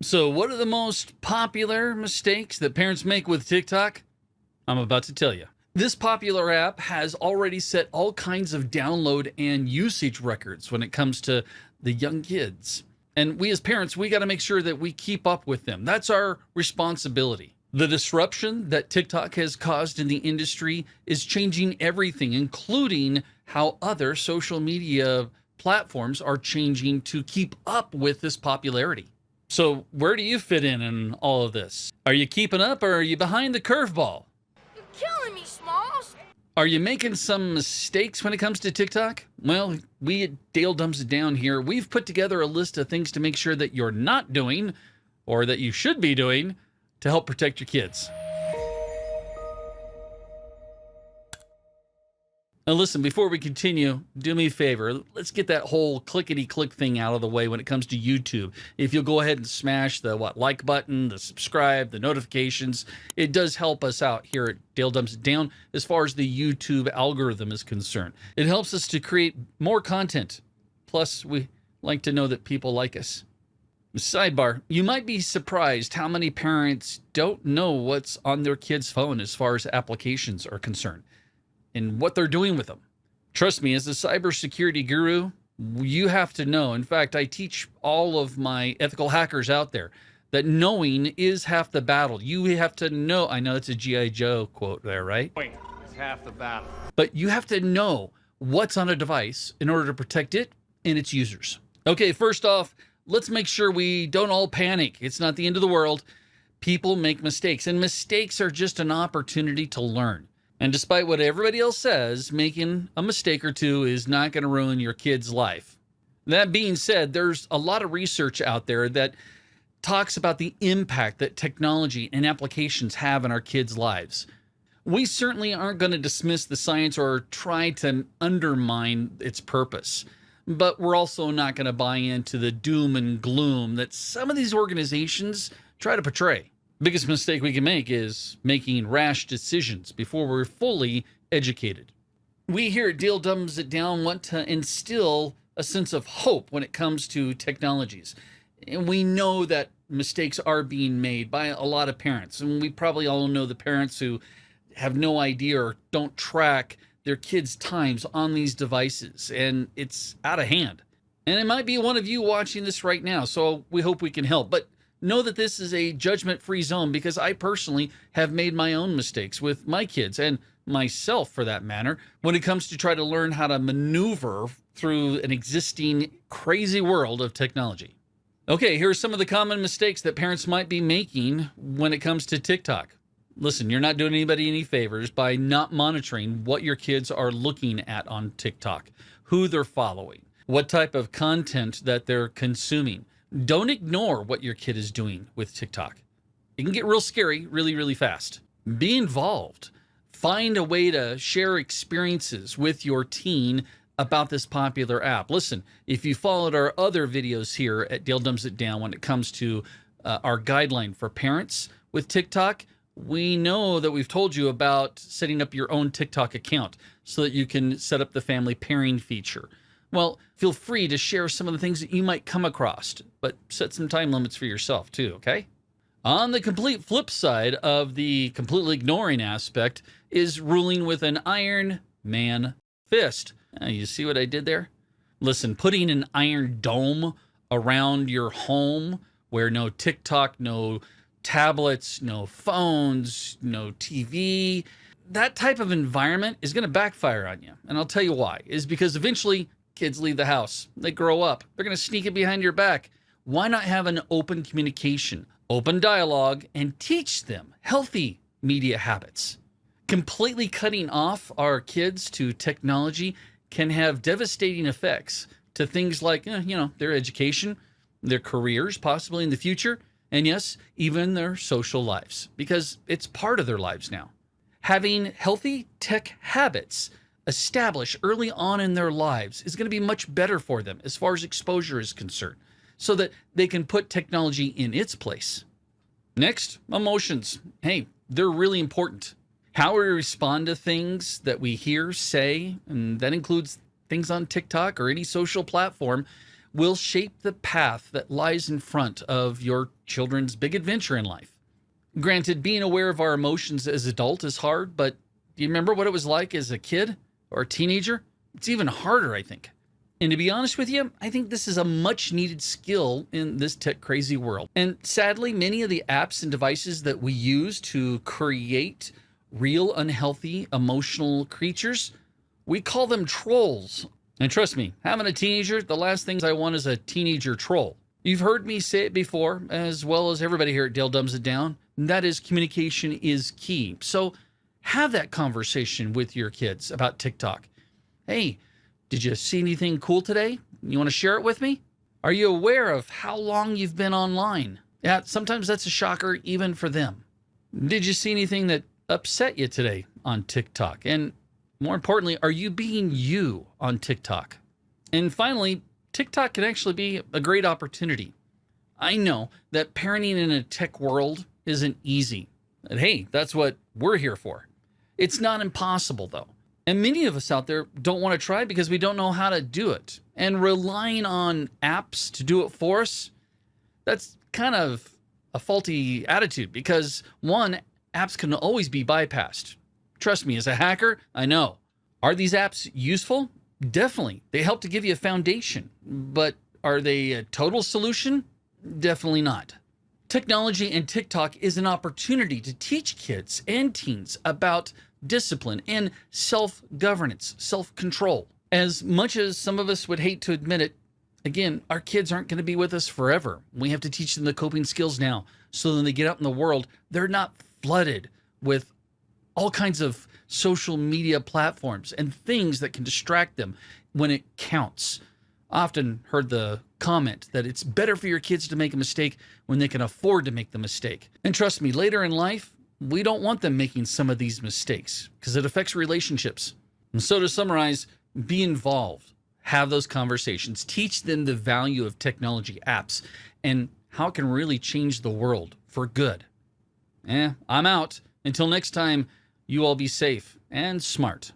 So, what are the most popular mistakes that parents make with TikTok? I'm about to tell you. This popular app has already set all kinds of download and usage records when it comes to the young kids. And we as parents, we got to make sure that we keep up with them. That's our responsibility. The disruption that TikTok has caused in the industry is changing everything, including how other social media platforms are changing to keep up with this popularity. So, where do you fit in all of this? Are you keeping up or are you behind the curveball? You're killing me, Smalls. Are you making some mistakes when it comes to TikTok? Well, we at Dale Dumbs It Down here, we've put together a list of things to make sure that you're not doing or that you should be doing to help protect your kids. Now listen, before we continue, do me a favor. Let's get that whole clickety-click thing out of the way when it comes to YouTube. If you'll go ahead and smash the like button, the subscribe, the notifications, it does help us out here at Dale Dumps It Down as far as the YouTube algorithm is concerned. It helps us to create more content. Plus, we like to know that people like us. Sidebar, you might be surprised how many parents don't know what's on their kid's phone as far as applications are concerned and what they're doing with them. Trust me, as a cybersecurity guru, you have to know. In fact, I teach all of my ethical hackers out there that knowing is half the battle. You have to know. I know it's a G.I. Joe quote there, right? Knowing is half the battle. But you have to know what's on a device in order to protect it and its users. Okay, first off, let's make sure we don't all panic. It's not the end of the world. People make mistakes, and mistakes are just an opportunity to learn. And despite what everybody else says, making a mistake or two is not going to ruin your kid's life. That being said, there's a lot of research out there that talks about the impact that technology and applications have in our kids' lives. We certainly aren't going to dismiss the science or try to undermine its purpose. But we're also not going to buy into the doom and gloom that some of these organizations try to portray. Biggest mistake we can make is making rash decisions before we're fully educated. We here at Dale Dumbs It Down want to instill a sense of hope when it comes to technologies. And we know that mistakes are being made by a lot of parents. And we probably all know the parents who have no idea or don't track their kids' times on these devices. And it's out of hand. And it might be one of you watching this right now. So we hope we can help. But know that this is a judgment-free zone because I personally have made my own mistakes with my kids and myself for that matter when it comes to try to learn how to maneuver through an existing crazy world of technology. Okay, here are some of the common mistakes that parents might be making when it comes to TikTok. Listen, you're not doing anybody any favors by not monitoring what your kids are looking at on TikTok, who they're following, what type of content that they're consuming. Don't ignore what your kid is doing with TikTok. It can get real scary really, really fast. Be involved. Find a way to share experiences with your teen about this popular app. Listen, if you followed our other videos here at Dale Dumbs It Down when it comes to our guideline for parents with TikTok, we know that we've told you about setting up your own TikTok account so that you can set up the family pairing feature. Well, feel free to share some of the things that you might come across, but set some time limits for yourself too, okay? On the complete flip side of the completely ignoring aspect is ruling with an iron man fist. You see what I did there? Listen, putting an iron dome around your home where no TikTok, no tablets, no phones, no TV, that type of environment is going to backfire on you. And I'll tell you why. Is because eventually kids leave the house. They grow up. They're going to sneak it behind your back. Why not have an open communication, open dialogue, and teach them healthy media habits? Completely cutting off our kids to technology can have devastating effects to things like, their education, their careers, possibly in the future, and yes, even their social lives, because it's part of their lives now. Having healthy tech habits established early on in their lives is going to be much better for them as far as exposure is concerned, so that they can put technology in its place. Next, emotions. Hey, they're really important. How we respond to things that we hear, say, and that includes things on TikTok or any social platform, will shape the path that lies in front of your children's big adventure in life. Granted, being aware of our emotions as adult is hard, but do you remember what it was like as a kid or a teenager? It's even harder, I think. And to be honest with you, I think this is a much needed skill in this tech crazy world. And sadly, many of the apps and devices that we use to create real unhealthy emotional creatures, we call them trolls. And trust me, having a teenager, the last things I want is a teenager troll. You've heard me say it before, as well as everybody here at Dale Dumbs It Down, and that is communication is key. So have that conversation with your kids about TikTok. Hey, did you see anything cool today? You want to share it with me? Are you aware of how long you've been online? Yeah, sometimes that's a shocker even for them. Did you see anything that upset you today on TikTok? And more importantly, are you being you on TikTok? And finally, TikTok can actually be a great opportunity. I know that parenting in a tech world isn't easy. And hey, that's what we're here for. It's not impossible though. And many of us out there don't want to try because we don't know how to do it. And relying on apps to do it for us, that's kind of a faulty attitude because one, apps can always be bypassed. Trust me, as a hacker, I know. Are these apps useful? Definitely. They help to give you a foundation. But are they a total solution? Definitely not. Technology and TikTok is an opportunity to teach kids and teens about discipline and self-governance, self-control. As much as some of us would hate to admit it, again, our kids aren't going to be with us forever. We have to teach them the coping skills now so when they get out in the world, they're not flooded with all kinds of social media platforms and things that can distract them when it counts. I often heard the comment that it's better for your kids to make a mistake when they can afford to make the mistake. And trust me, later in life, we don't want them making some of these mistakes because it affects relationships. And so to summarize, be involved, have those conversations, teach them the value of technology apps and how it can really change the world for good. I'm out. Until next time, you all be safe and smart.